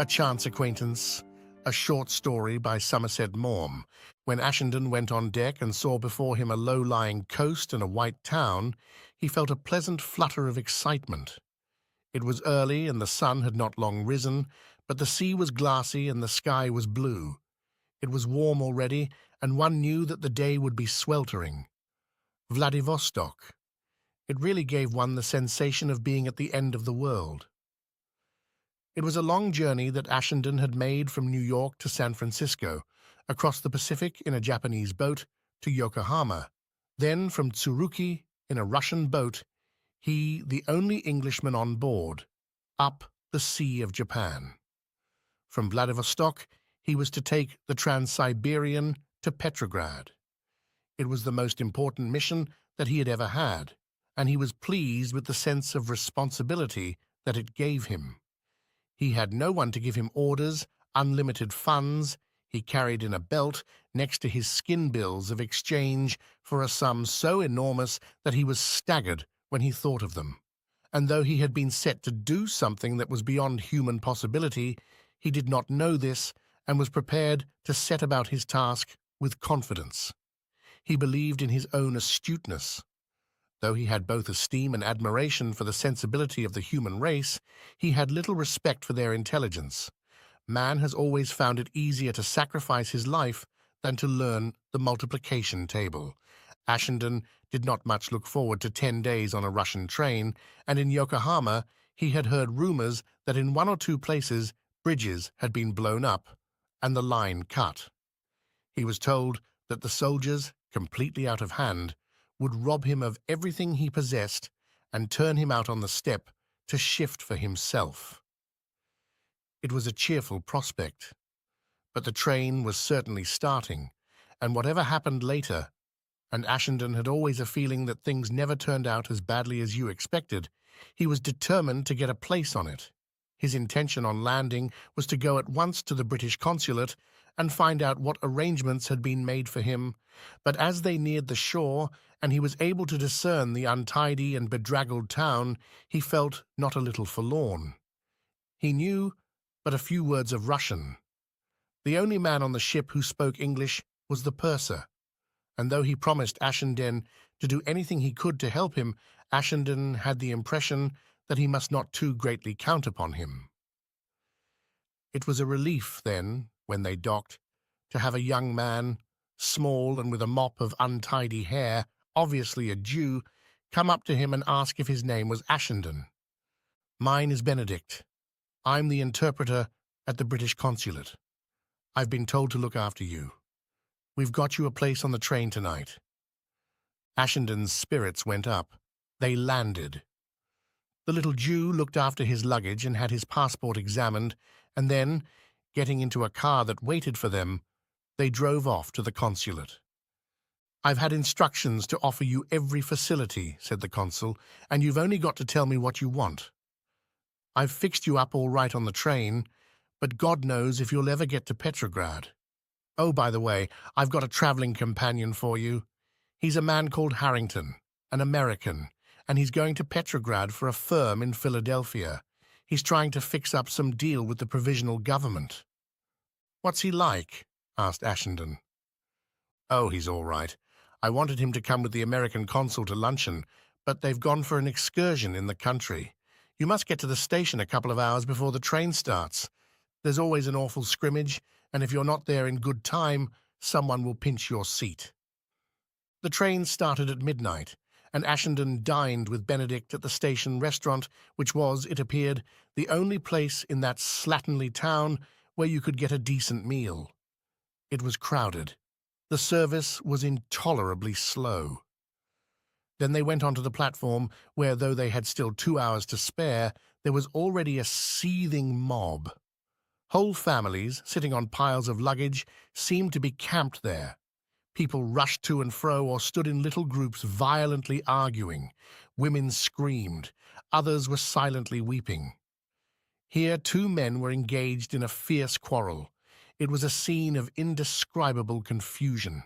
A Chance Acquaintance, a short story by Somerset Maugham. When Ashenden went on deck and saw before him a low-lying coast and a white town, he felt a pleasant flutter of excitement. It was early and the sun had not long risen, but the sea was glassy and the sky was blue. It was warm already, and one knew that the day would be sweltering. Vladivostok. It really gave one the sensation of being at the end of the world. It was a long journey that Ashenden had made from New York to San Francisco, across the Pacific in a Japanese boat to Yokohama, then from Tsuruki in a Russian boat, he, the only Englishman on board, up the Sea of Japan. From Vladivostok, he was to take the Trans-Siberian to Petrograd. It was the most important mission that he had ever had, and he was pleased with the sense of responsibility that it gave him. He had no one to give him orders, unlimited funds. He carried in a belt next to his skin bills of exchange for a sum so enormous that he was staggered when he thought of them. And though he had been set to do something that was beyond human possibility, he did not know this and was prepared to set about his task with confidence. He believed in his own astuteness. Though he had both esteem and admiration for the sensibility of the human race, he had little respect for their intelligence. Man has always found it easier to sacrifice his life than to learn the multiplication table. Ashenden did not much look forward to 10 days on a Russian train, and in Yokohama he had heard rumors that in 1 or 2 places bridges had been blown up and the line cut. He was told that the soldiers, completely out of hand, would rob him of everything he possessed and turn him out on the steppe to shift for himself. It was a cheerful prospect, but the train was certainly starting, and whatever happened later, and Ashenden had always a feeling that things never turned out as badly as you expected, he was determined to get a place on it. His intention on landing was to go at once to the British Consulate and find out what arrangements had been made for him, but as they neared the shore and he was able to discern the untidy and bedraggled town, he felt not a little forlorn. He knew but a few words of Russian. The only man on the ship who spoke English was the purser, and though he promised Ashenden to do anything he could to help him, Ashenden had the impression that he must not too greatly count upon him. It was a relief, then, when they docked, to have a young man, small and with a mop of untidy hair, obviously a Jew, come up to him and ask if his name was Ashenden. "Mine is Benedict. I'm the interpreter at the British Consulate. I've been told to look after you. We've got you a place on the train tonight." Ashenden's spirits went up. They landed. The little Jew looked after his luggage and had his passport examined, and then, getting into a car that waited for them, they drove off to the consulate. "I've had instructions to offer you every facility," said the consul, "and you've only got to tell me what you want. I've fixed you up all right on the train, but God knows if you'll ever get to Petrograd. Oh, by the way, I've got a traveling companion for you. He's a man called Harrington, an American, and he's going to Petrograd for a firm in Philadelphia. He's trying to fix up some deal with the provisional government." "What's he like?" asked Ashenden. "Oh, he's all right. I wanted him to come with the American consul to luncheon, but they've gone for an excursion in the country. You must get to the station a couple of hours before the train starts. There's always an awful scrimmage, and if you're not there in good time, someone will pinch your seat." The train started at midnight, and Ashenden dined with Benedict at the station restaurant, which was, it appeared, the only place in that slatternly town where you could get a decent meal. It was crowded. The service was intolerably slow. Then they went onto the platform where, though they had still 2 hours to spare, there was already a seething mob. Whole families, sitting on piles of luggage, seemed to be camped there. People rushed to and fro or stood in little groups violently arguing. Women screamed. Others were silently weeping. Here 2 men were engaged in a fierce quarrel. It was a scene of indescribable confusion.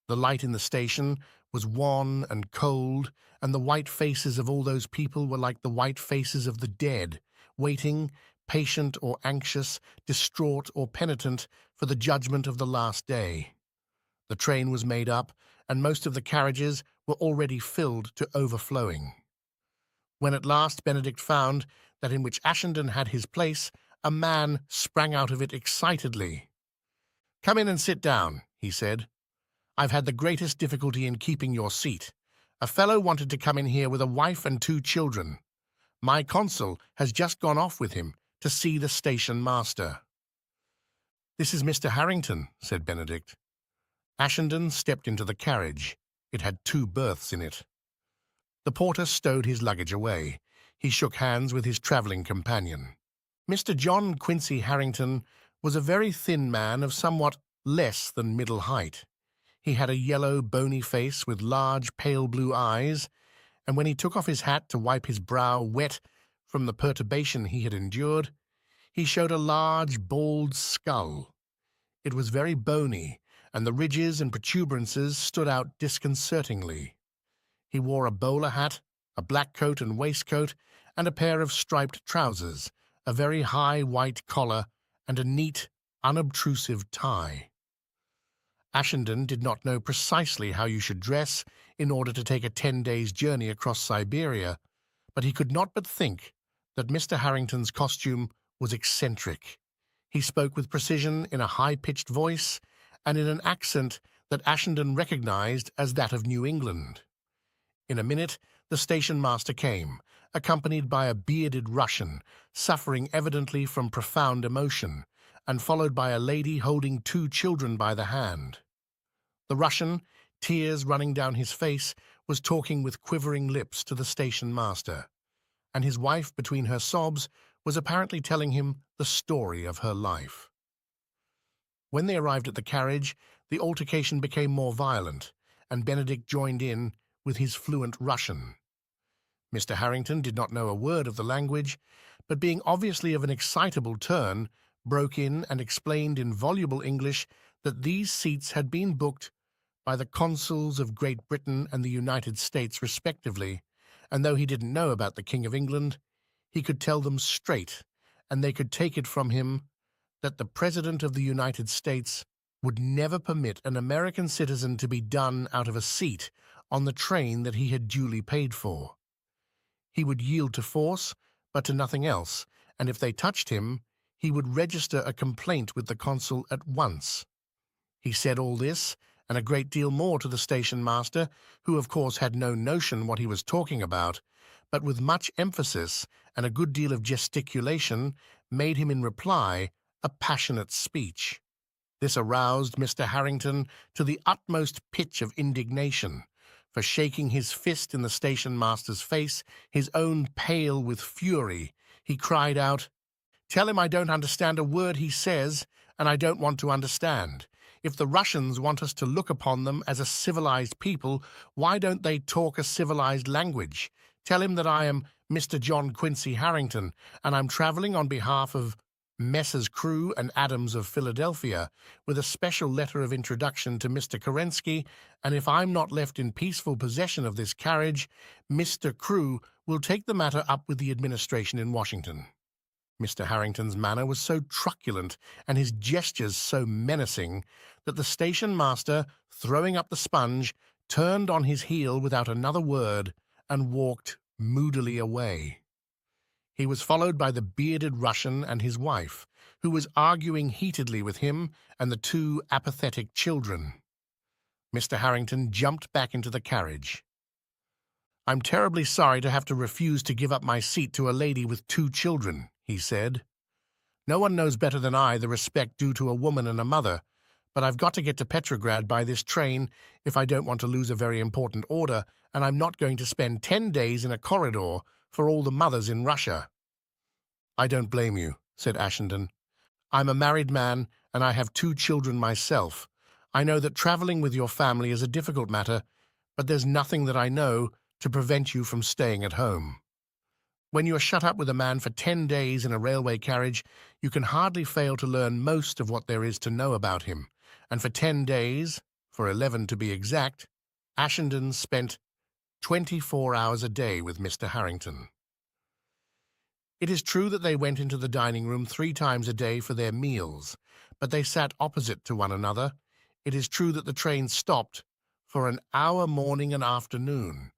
The light in the station was wan and cold, and the white faces of all those people were like the white faces of the dead, waiting, patient or anxious, distraught or penitent for the judgment of the last day. The train was made up, and most of the carriages were already filled to overflowing. When at last Benedict found that in which Ashenden had his place, a man sprang out of it excitedly. "Come in and sit down," he said. "I've had the greatest difficulty in keeping your seat. A fellow wanted to come in here with a wife and 2 children. My consul has just gone off with him to see the station master." "This is Mr. Harrington," said Benedict. Ashenden stepped into the carriage. It had 2 berths in it. The porter stowed his luggage away. He shook hands with his travelling companion. Mr. John Quincy Harrington was a very thin man of somewhat less than middle height. He had a yellow, bony face with large, pale blue eyes, and when he took off his hat to wipe his brow wet from the perturbation he had endured, he showed a large, bald skull. It was very bony, and the ridges and protuberances stood out disconcertingly. He wore a bowler hat, a black coat and waistcoat, and a pair of striped trousers, a very high white collar, and a neat, unobtrusive tie. Ashenden did not know precisely how you should dress in order to take a 10 days' journey across Siberia, but he could not but think that Mr. Harrington's costume was eccentric. He spoke with precision in a high-pitched voice and in an accent that Ashenden recognized as that of New England. In a minute, the station master came, accompanied by a bearded Russian, suffering evidently from profound emotion, and followed by a lady holding 2 children by the hand. The Russian, tears running down his face, was talking with quivering lips to the station master, and his wife, between her sobs, was apparently telling him the story of her life. When they arrived at the carriage, the altercation became more violent, and Benedict joined in with his fluent Russian. Mr. Harrington did not know a word of the language, but being obviously of an excitable turn, broke in and explained in voluble English that these seats had been booked by the consuls of Great Britain and the United States respectively, and though he didn't know about the King of England, he could tell them straight, and they could take it from him, that the President of the United States would never permit an American citizen to be done out of a seat on the train that he had duly paid for. He would yield to force, but to nothing else, and if they touched him, he would register a complaint with the consul at once. He said all this, and a great deal more to the station master, who of course had no notion what he was talking about, but with much emphasis and a good deal of gesticulation made him in reply a passionate speech. This aroused Mr. Harrington to the utmost pitch of indignation, for shaking his fist in the station master's face, his own pale with fury, he cried out, "Tell him I don't understand a word he says, and I don't want to understand. If the Russians want us to look upon them as a civilized people, why don't they talk a civilized language? Tell him that I am Mr. John Quincy Harrington, and I'm traveling on behalf of Messrs. Crewe and Adams of Philadelphia, with a special letter of introduction to Mr. Kerensky, and if I'm not left in peaceful possession of this carriage, Mr. Crewe will take the matter up with the administration in Washington." Mr. Harrington's manner was so truculent and his gestures so menacing that the station master, throwing up the sponge, turned on his heel without another word and walked moodily away. He was followed by the bearded Russian and his wife, who was arguing heatedly with him and the 2 apathetic children. Mr. Harrington jumped back into the carriage. "I'm terribly sorry to have to refuse to give up my seat to a lady with 2 children, he said. "No one knows better than I the respect due to a woman and a mother, but I've got to get to Petrograd by this train if I don't want to lose a very important order, and I'm not going to spend 10 days in a corridor for all the mothers in Russia." "I don't blame you," said Ashenden. "I'm a married man, and I have 2 children myself. I know that traveling with your family is a difficult matter, but there's nothing that I know to prevent you from staying at home. When you are shut up with a man for 10 days in a railway carriage, you can hardly fail to learn most of what there is to know about him, and for 10 days, for 11 to be exact, Ashenden spent 24 hours a day with Mr. Harrington. It is true that they went into the dining room 3 times a day for their meals, but they sat opposite to one another. It is true that the train stopped for an hour morning and afternoon,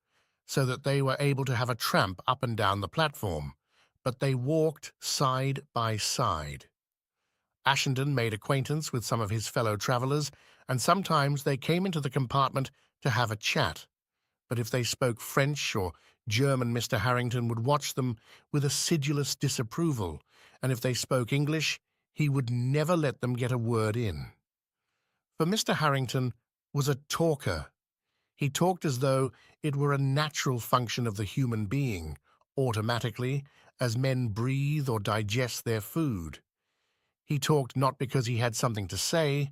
so that they were able to have a tramp up and down the platform, but they walked side by side. Ashenden made acquaintance with some of his fellow travellers, and sometimes they came into the compartment to have a chat. But if they spoke French or German, Mr. Harrington would watch them with acidulous disapproval, and if they spoke English, he would never let them get a word in. For Mr. Harrington was a talker. He talked as though it were a natural function of the human being, automatically, as men breathe or digest their food. He talked not because he had something to say,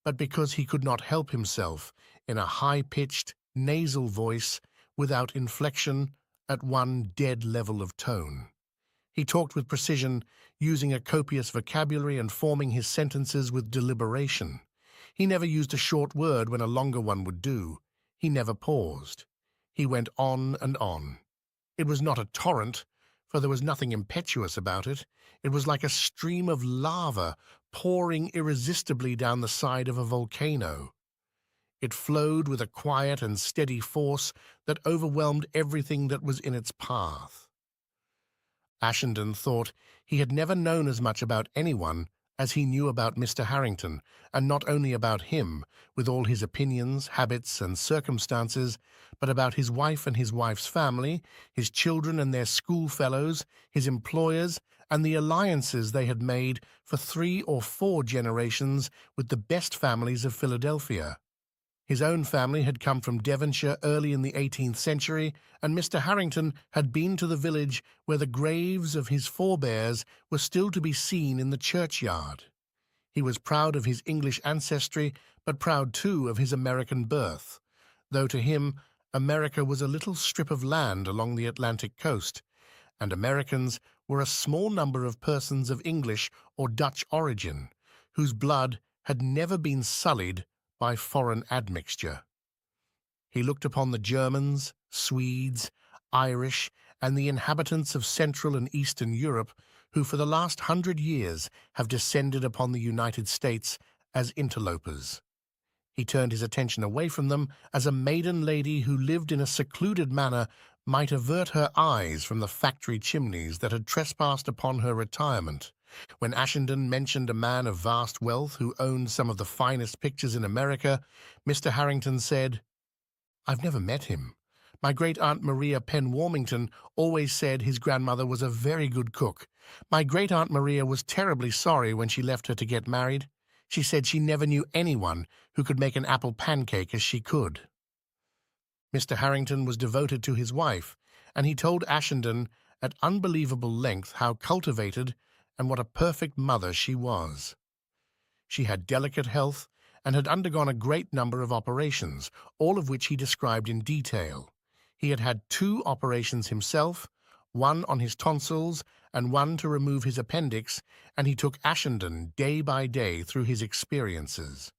but because he could not help himself in a high-pitched, nasal voice without inflection at one dead level of tone. He talked with precision, using a copious vocabulary and forming his sentences with deliberation. He never used a short word when a longer one would do. He never paused. He went on and on. It was not a torrent, for there was nothing impetuous about it. It was like a stream of lava pouring irresistibly down the side of a volcano. It flowed with a quiet and steady force that overwhelmed everything that was in its path. Ashenden thought he had never known as much about anyone as he knew about Mr. Harrington, and not only about him, with all his opinions, habits, and circumstances, but about his wife and his wife's family, his children and their schoolfellows, his employers, and the alliances they had made for 3 or 4 generations with the best families of Philadelphia. His own family had come from Devonshire early in the 18th century, and Mr. Harrington had been to the village where the graves of his forebears were still to be seen in the churchyard. He was proud of his English ancestry, but proud too of his American birth, though to him America was a little strip of land along the Atlantic coast, and Americans were a small number of persons of English or Dutch origin, whose blood had never been sullied by foreign admixture. He looked upon the Germans, Swedes, Irish, and the inhabitants of Central and Eastern Europe, who for the last 100 years have descended upon the United States as interlopers. He turned his attention away from them as a maiden lady who lived in a secluded manner might avert her eyes from the factory chimneys that had trespassed upon her retirement. When Ashenden mentioned a man of vast wealth who owned some of the finest pictures in America, Mr. Harrington said, "I've never met him. My great-aunt Maria Penn Warmington always said his grandmother was a very good cook. My great-aunt Maria was terribly sorry when she left her to get married. She said she never knew anyone who could make an apple pancake as she could." Mr. Harrington was devoted to his wife, and he told Ashenden at unbelievable length how cultivated and what a perfect mother she was. She had delicate health and had undergone a great number of operations, all of which he described in detail. He had had 2 operations himself, one on his tonsils and one to remove his appendix, and he took Ashenden day by day through his experiences.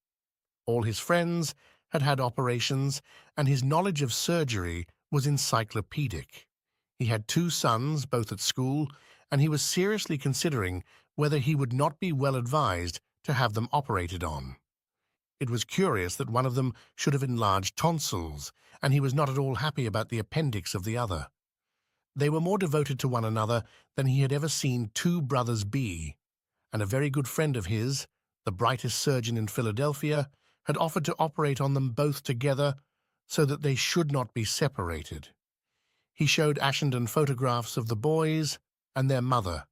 All his friends had had operations, and his knowledge of surgery was encyclopedic. He had 2 sons, both at school, and he was seriously considering whether he would not be well advised to have them operated on. It was curious that one of them should have enlarged tonsils, and he was not at all happy about the appendix of the other. They were more devoted to one another than he had ever seen 2 brothers be, and a very good friend of his, the brightest surgeon in Philadelphia, had offered to operate on them both together so that they should not be separated. He showed Ashenden photographs of the boys and their mother.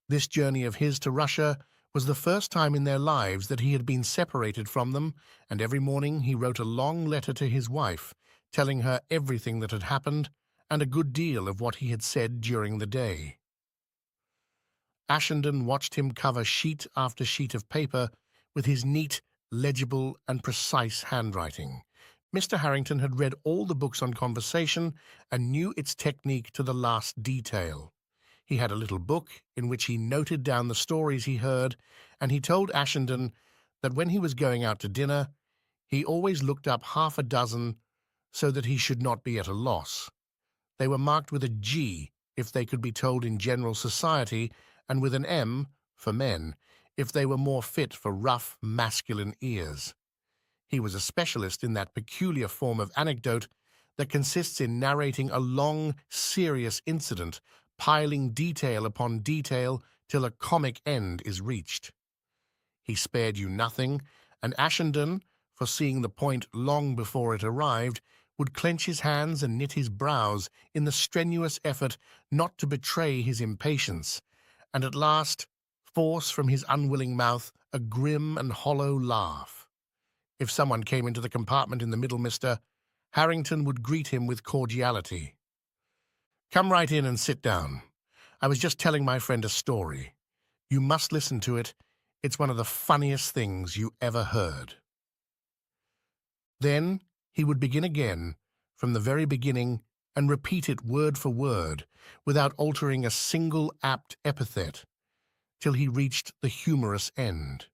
This journey of his to Russia was the first time in their lives that he had been separated from them, and every morning he wrote a long letter to his wife, telling her everything that had happened and a good deal of what he had said during the day. Ashenden watched him cover sheet after sheet of paper with his neat, legible, and precise handwriting. Mr. Harrington had read all the books on conversation and knew its technique to the last detail. He had a little book in which he noted down the stories he heard, and he told Ashenden that when he was going out to dinner, he always looked up half a dozen so that he should not be at a loss. They were marked with a G if they could be told in general society, and with an M for men, if they were more fit for rough, masculine ears. He was a specialist in that peculiar form of anecdote that consists in narrating a long, serious incident, piling detail upon detail till a comic end is reached. He spared you nothing, and Ashenden, foreseeing the point long before it arrived, would clench his hands and knit his brows in the strenuous effort not to betray his impatience, and at last force from his unwilling mouth a grim and hollow laugh. If someone came into the compartment in the middle, Mr. Harrington would greet him with cordiality. "Come right in and sit down. I was just telling my friend a story. You must listen to it. It's one of the funniest things you ever heard." Then he would begin again, from the very beginning, and repeat it word for word, without altering a single apt epithet, till he reached the humorous end.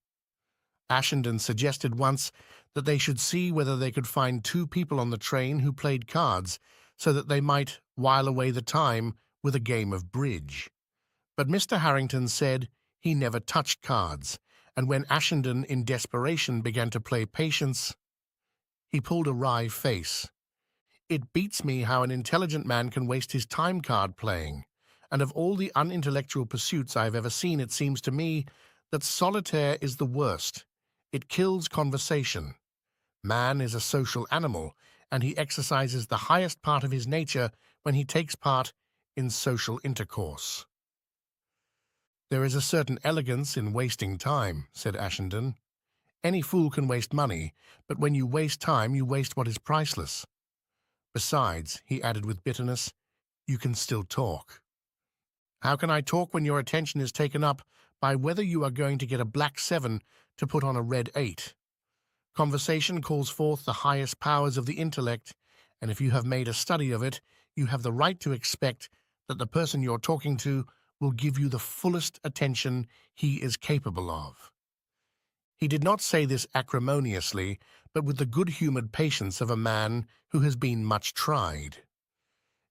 Ashenden suggested once that they should see whether they could find two people on the train who played cards, so that they might while away the time with a game of bridge. But Mr. Harrington said he never touched cards, and when Ashenden in desperation began to play patience, he pulled a wry face. "It beats me how an intelligent man can waste his time card playing, and of all the unintellectual pursuits I have ever seen, it seems to me that solitaire is the worst. It kills conversation. Man is a social animal, and he exercises the highest part of his nature when he takes part in social intercourse." "There is a certain elegance in wasting time," said Ashenden. "Any fool can waste money, but when you waste time, you waste what is priceless. Besides," he added with bitterness, "you can still talk." "How can I talk when your attention is taken up by whether you are going to get a black 7 to put on a red 8? Conversation calls forth the highest powers of the intellect, and if you have made a study of it, you have the right to expect that the person you're talking to will give you the fullest attention he is capable of." He did not say this acrimoniously, but with the good-humored patience of a man who has been much tried.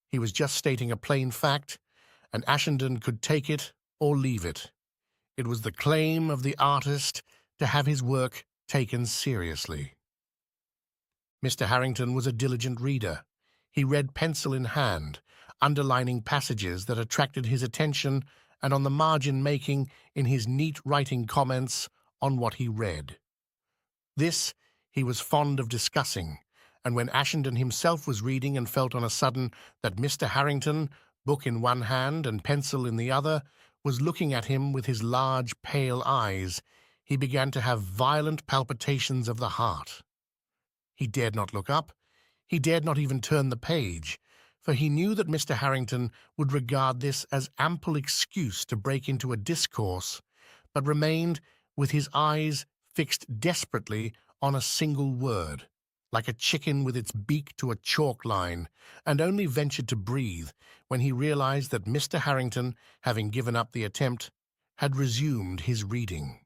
He was just stating a plain fact, and Ashenden could take it or leave it. It was the claim of the artist to have his work taken seriously. Mr. Harrington was a diligent reader. He read pencil in hand, underlining passages that attracted his attention and on the margin making in his neat writing comments on what he read. This he was fond of discussing, and when Ashenden himself was reading and felt on a sudden that Mr. Harrington, book in one hand and pencil in the other, was looking at him with his large, pale eyes, he began to have violent palpitations of the heart. He dared not look up. He dared not even turn the page, for he knew that Mr. Harrington would regard this as ample excuse to break into a discourse, but remained with his eyes fixed desperately on a single word, like a chicken with its beak to a chalk line, and only ventured to breathe when he realized that Mr. Harrington, having given up the attempt, had resumed his reading.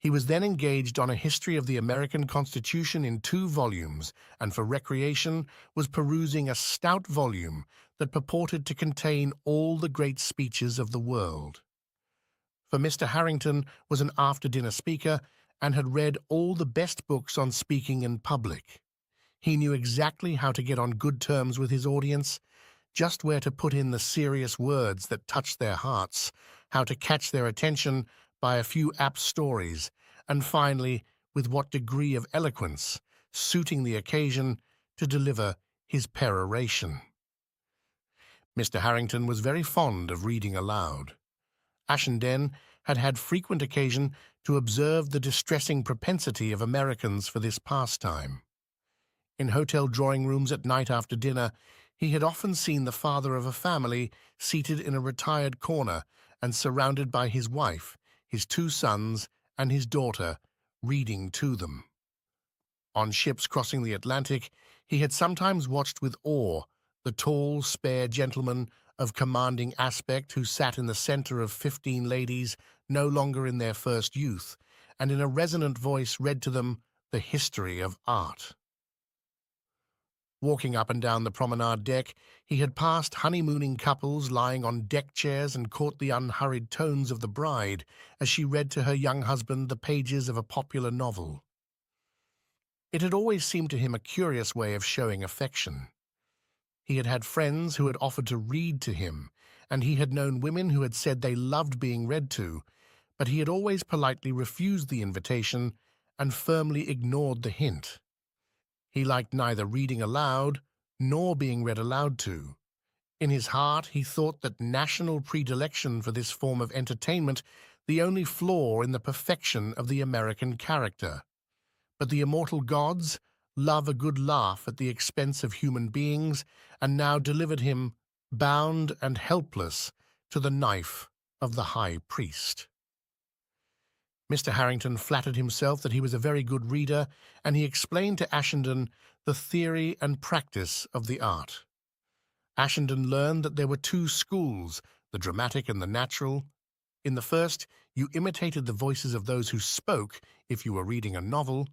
He was then engaged on a history of the American Constitution in 2 volumes, and for recreation was perusing a stout volume that purported to contain all the great speeches of the world. For Mr. Harrington was an after-dinner speaker and had read all the best books on speaking in public. He knew exactly how to get on good terms with his audience, just where to put in the serious words that touched their hearts, how to catch their attention by a few apt stories, and finally, with what degree of eloquence, suiting the occasion, to deliver his peroration. Mr. Harrington was very fond of reading aloud. Ashenden had had frequent occasion to observe the distressing propensity of Americans for this pastime. In hotel drawing-rooms at night after dinner, he had often seen the father of a family seated in a retired corner and surrounded by his wife, his 2 sons, and his daughter, reading to them. On ships crossing the Atlantic, he had sometimes watched with awe the tall, spare gentleman of commanding aspect who sat in the center of 15 ladies no longer in their first youth, and in a resonant voice read to them the history of art. Walking up and down the promenade deck, he had passed honeymooning couples lying on deck chairs and caught the unhurried tones of the bride as she read to her young husband the pages of a popular novel. It had always seemed to him a curious way of showing affection. He had had friends who had offered to read to him, and he had known women who had said they loved being read to, but he had always politely refused the invitation and firmly ignored the hint. He liked neither reading aloud nor being read aloud to. In his heart, he thought that national predilection for this form of entertainment the only flaw in the perfection of the American character. But the immortal gods love a good laugh at the expense of human beings, and now delivered him, bound and helpless, to the knife of the high priest. Mr. Harrington flattered himself that he was a very good reader, and he explained to Ashenden the theory and practice of the art. Ashenden learned that there were two schools, the dramatic and the natural. In the first, you imitated the voices of those who spoke if you were reading a novel,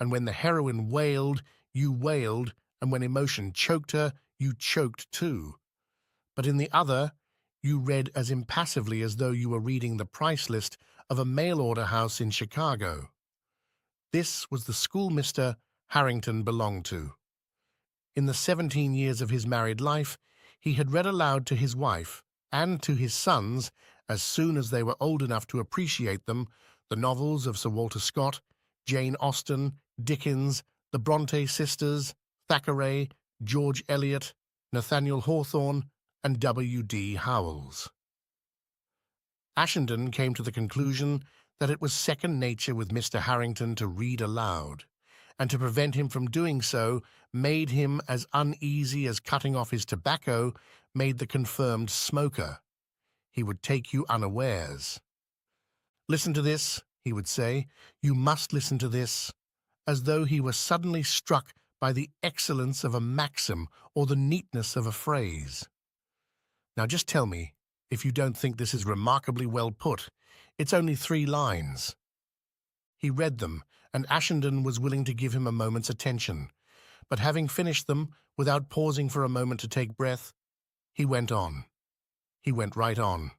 and when the heroine wailed, you wailed, and when emotion choked her, you choked too. But in the other, you read as impassively as though you were reading the price list of a mail-order house in Chicago. This was the school Mr. Harrington belonged to. In the 17 years of his married life, he had read aloud to his wife and to his sons, as soon as they were old enough to appreciate them, the novels of Sir Walter Scott, Jane Austen, Dickens, the Bronte sisters, Thackeray, George Eliot, Nathaniel Hawthorne, and W.D. Howells. Ashenden came to the conclusion that it was second nature with Mr. Harrington to read aloud, and to prevent him from doing so made him as uneasy as cutting off his tobacco made the confirmed smoker. He would take you unawares. "Listen to this," he would say. "You must listen to this," as though he were suddenly struck by the excellence of a maxim or the neatness of a phrase. "Now just tell me if you don't think this is remarkably well put. It's only 3 lines." He read them, and Ashenden was willing to give him a moment's attention. But having finished them, without pausing for a moment to take breath, he went on. He went right on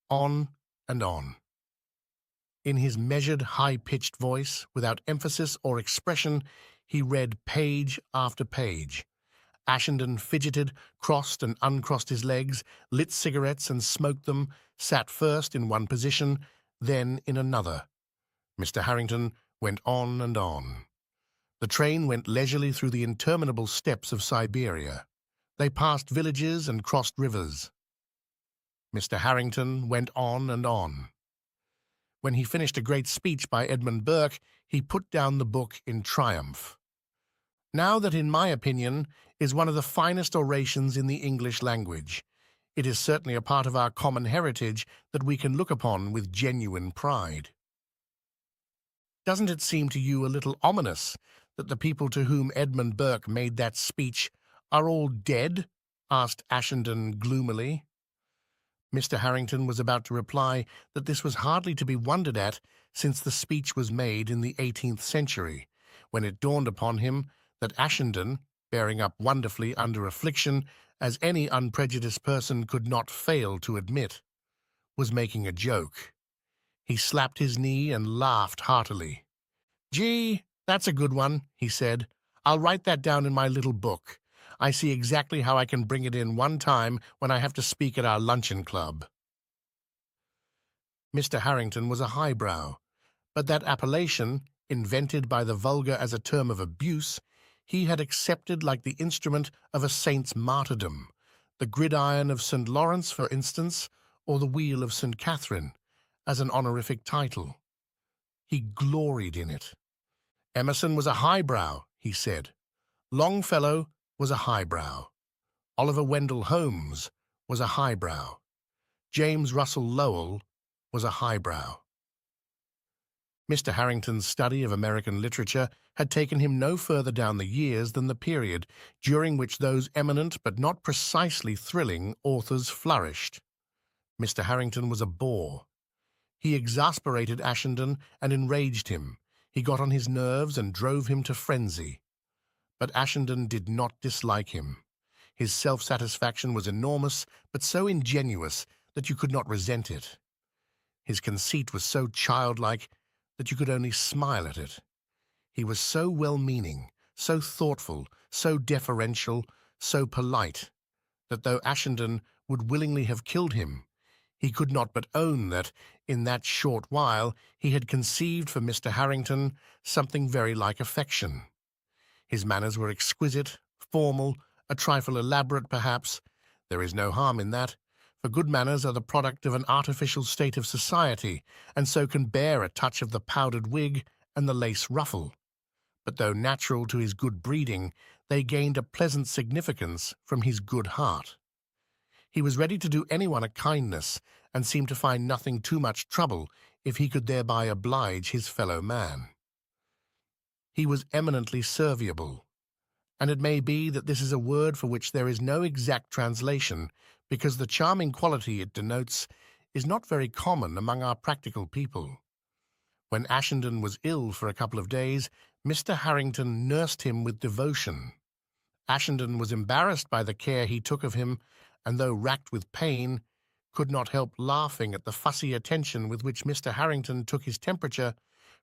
and on. In his measured, high-pitched voice, without emphasis or expression, he read page after page. Ashenden fidgeted, crossed and uncrossed his legs, lit cigarettes and smoked them, sat first in one position, then in another. Mr. Harrington went on and on. The train went leisurely through the interminable steppes of Siberia. They passed villages and crossed rivers. Mr. Harrington went on and on. When he finished a great speech by Edmund Burke, he put down the book in triumph. "Now that, in my opinion, is one of the finest orations in the English language. It is certainly a part of our common heritage that we can look upon with genuine pride." "Doesn't it seem to you a little ominous that the people to whom Edmund Burke made that speech are all dead?" asked Ashenden gloomily. Mr. Harrington was about to reply that this was hardly to be wondered at, since the speech was made in the 18th century, when it dawned upon him that Ashenden, bearing up wonderfully under affliction, as any unprejudiced person could not fail to admit, was making a joke. He slapped his knee and laughed heartily. "Gee, that's a good one," he said. "I'll write that down in my little book. I see exactly how I can bring it in one time when I have to speak at our luncheon club." Mr. Harrington was a highbrow, but that appellation, invented by the vulgar as a term of abuse, he had accepted like the instrument of a saint's martyrdom, the gridiron of St. Lawrence, for instance, or the wheel of St. Catherine, as an honorific title. He gloried in it. Emerson was a highbrow, he said. Longfellow was a highbrow. Oliver Wendell Holmes was a highbrow. James Russell Lowell was a highbrow. Mr. Harrington's study of American literature had taken him no further down the years than the period during which those eminent but not precisely thrilling authors flourished. Mr. Harrington was a bore. He exasperated Ashenden and enraged him. He got on his nerves and drove him to frenzy. But Ashenden did not dislike him. His self-satisfaction was enormous, but so ingenuous that you could not resent it. His conceit was so childlike that you could only smile at it. He was so well-meaning, so thoughtful, so deferential, so polite, that though Ashenden would willingly have killed him, he could not but own that, in that short while, he had conceived for Mr. Harrington something very like affection. His manners were exquisite, formal, a trifle elaborate perhaps. There is no harm in that, for good manners are the product of an artificial state of society, and so can bear a touch of the powdered wig and the lace ruffle. But though natural to his good breeding, they gained a pleasant significance from his good heart. He was ready to do anyone a kindness, and seemed to find nothing too much trouble if he could thereby oblige his fellow man. He was eminently serviable, and it may be that this is a word for which there is no exact translation, because the charming quality it denotes is not very common among our practical people. When Ashenden was ill for a couple of days, Mr. Harrington nursed him with devotion. Ashenden was embarrassed by the care he took of him, and though racked with pain, could not help laughing at the fussy attention with which Mr. Harrington took his temperature,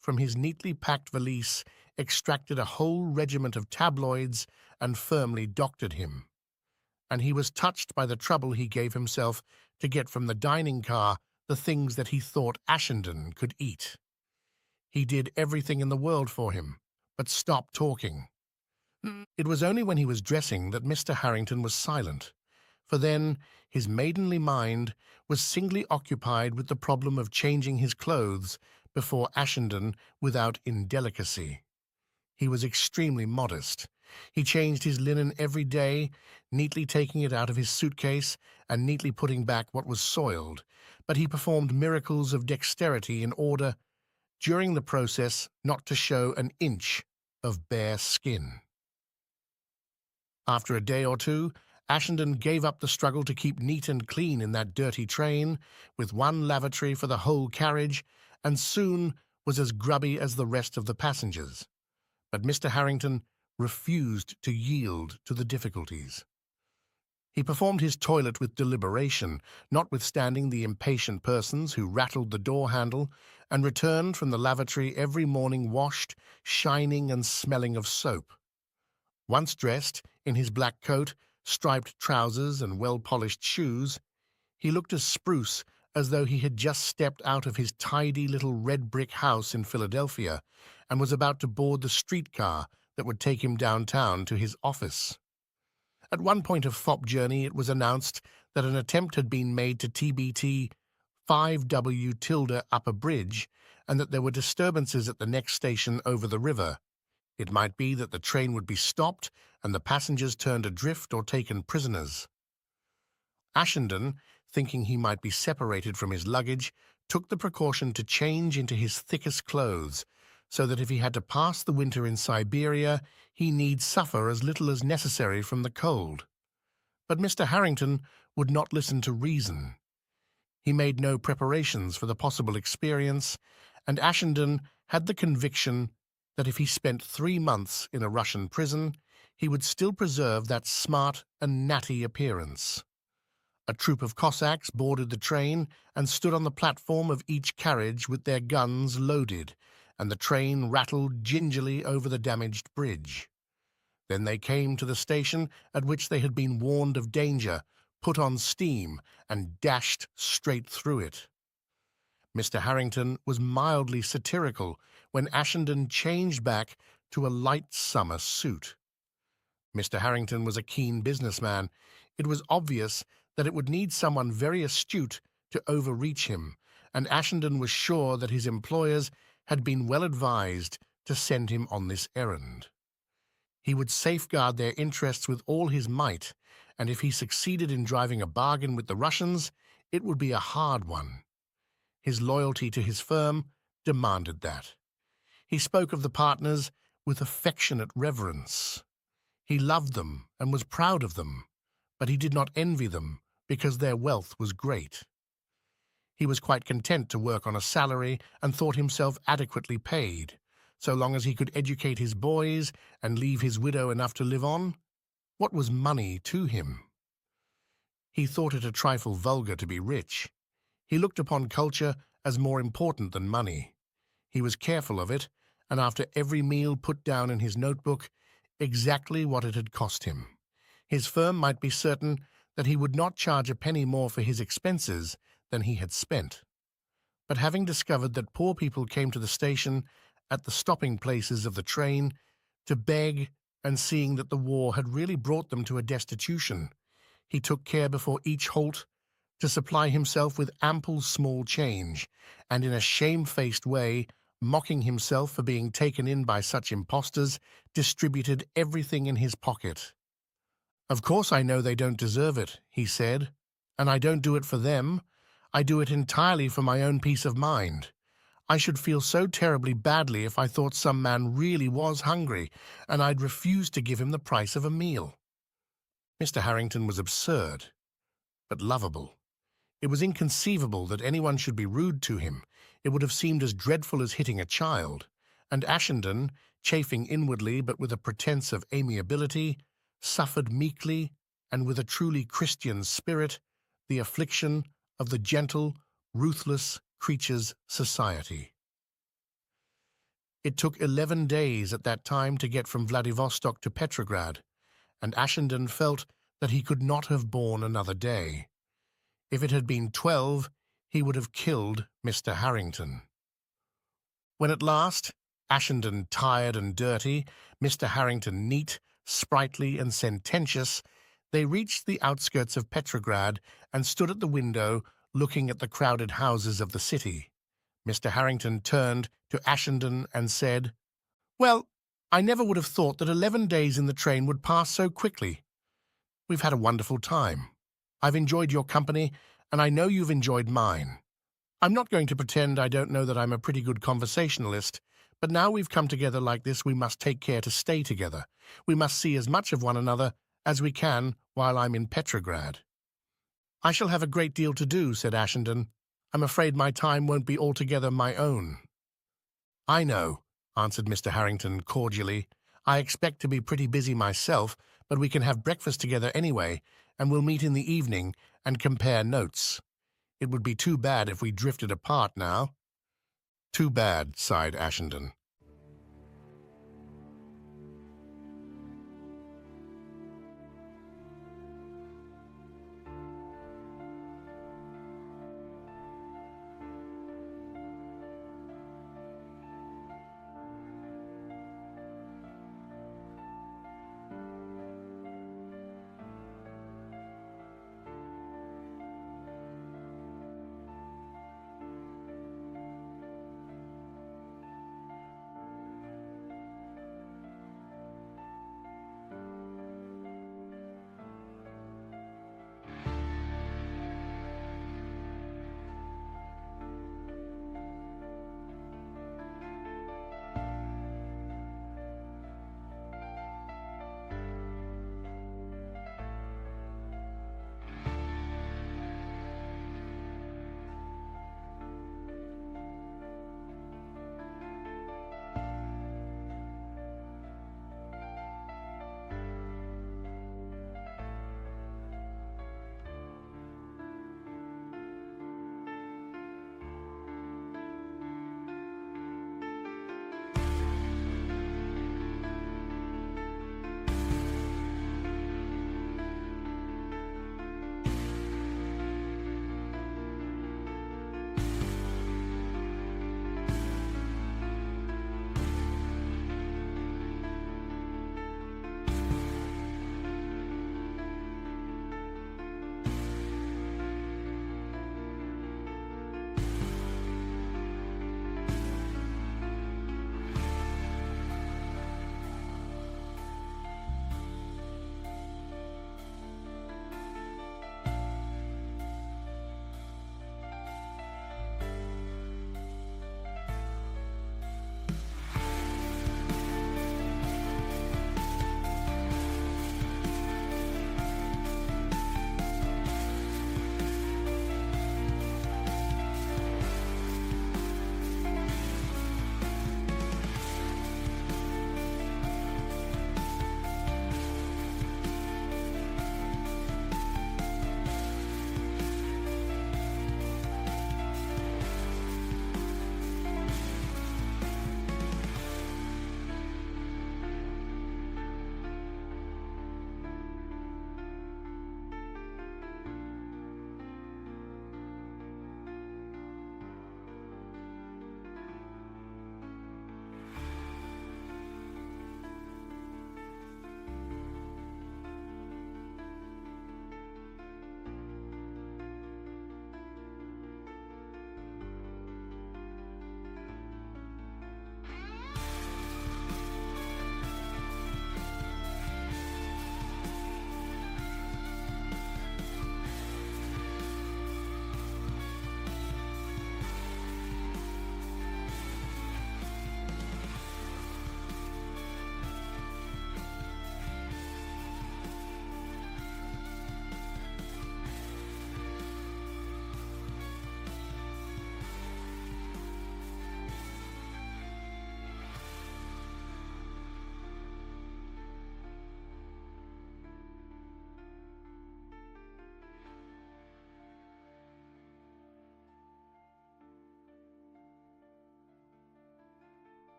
from his neatly packed valise, extracted a whole regiment of tabloids, and firmly doctored him. And he was touched by the trouble he gave himself to get from the dining car the things that he thought Ashenden could eat. He did everything in the world for him, but stopped talking. It was only when he was dressing that Mr. Harrington was silent, for then his maidenly mind was singly occupied with the problem of changing his clothes before Ashenden without indelicacy. He was extremely modest. He changed his linen every day, neatly taking it out of his suitcase and neatly putting back what was soiled, but he performed miracles of dexterity in order, during the process, not to show an inch of bare skin. After a day or two, Ashenden gave up the struggle to keep neat and clean in that dirty train, with one lavatory for the whole carriage, and soon was as grubby as the rest of the passengers. But Mr. Harrington refused to yield to the difficulties. He performed his toilet with deliberation, notwithstanding the impatient persons who rattled the door-handle, and returned from the lavatory every morning washed, shining and smelling of soap. Once dressed, in his black coat, striped trousers and well-polished shoes, he looked as spruce as though he had just stepped out of his tidy little red-brick house in Philadelphia and was about to board the streetcar that would take him downtown to his office. At one point of Fop journey it was announced that an attempt had been made to TBT 5W tilde Upper Bridge, and that there were disturbances at the next station over the river. It might be that the train would be stopped and the passengers turned adrift or taken prisoners. Ashenden, thinking he might be separated from his luggage, took the precaution to change into his thickest clothes, so that if he had to pass the winter in Siberia, he need suffer as little as necessary from the cold. But Mr. Harrington would not listen to reason. He made no preparations for the possible experience, and Ashenden had the conviction that if he spent 3 months in a Russian prison, he would still preserve that smart and natty appearance. A troop of Cossacks boarded the train and stood on the platform of each carriage with their guns loaded, and the train rattled gingerly over the damaged bridge. Then they came to the station at which they had been warned of danger, put on steam, and dashed straight through it. Mr. Harrington was mildly satirical when Ashenden changed back to a light summer suit. Mr. Harrington was a keen businessman. It was obvious that it would need someone very astute to overreach him, and Ashenden was sure that his employers had been well advised to send him on this errand. He would safeguard their interests with all his might, and if he succeeded in driving a bargain with the Russians, it would be a hard one. His loyalty to his firm demanded that. He spoke of the partners with affectionate reverence. He loved them and was proud of them, but he did not envy them because their wealth was great. He was quite content to work on a salary and thought himself adequately paid, so long as he could educate his boys and leave his widow enough to live on? What was money to him? He thought it a trifle vulgar to be rich. He looked upon culture as more important than money. He was careful of it, and after every meal put down in his notebook exactly what it had cost him. His firm might be certain that he would not charge a penny more for his expenses than he had spent. But having discovered that poor people came to the station at the stopping places of the train to beg, and seeing that the war had really brought them to a destitution, he took care before each halt to supply himself with ample small change, and in a shamefaced way, mocking himself for being taken in by such impostors, distributed everything in his pocket. "Of course I know they don't deserve it," he said, "and I don't do it for them. I do it entirely for my own peace of mind. I should feel so terribly badly if I thought some man really was hungry, and I'd refuse to give him the price of a meal." Mr. Harrington was absurd, but lovable. It was inconceivable that anyone should be rude to him. It would have seemed as dreadful as hitting a child. And Ashenden, chafing inwardly but with a pretense of amiability, suffered meekly and with a truly Christian spirit the affliction of the gentle, ruthless creature's society. It took 11 days at that time to get from Vladivostok to Petrograd, and Ashenden felt that he could not have borne another day. If it had been 12, he would have killed Mr. Harrington. When at last, Ashenden tired and dirty, Mr. Harrington neat, sprightly and sententious, they reached the outskirts of Petrograd and stood at the window looking at the crowded houses of the city. Mr. Harrington turned to Ashenden and said, "Well, I never would have thought that 11 days in the train would pass so quickly. We've had a wonderful time. I've enjoyed your company, and I know you've enjoyed mine. I'm not going to pretend I don't know that I'm a pretty good conversationalist, but now we've come together like this, we must take care to stay together. We must see as much of one another as we can while I'm in Petrograd." "I shall have a great deal to do," said Ashenden. "I'm afraid my time won't be altogether my own." "I know," answered Mr. Harrington cordially. "I expect to be pretty busy myself, but we can have breakfast together anyway, and we'll meet in the evening and compare notes. It would be too bad if we drifted apart now." "Too bad," sighed Ashenden.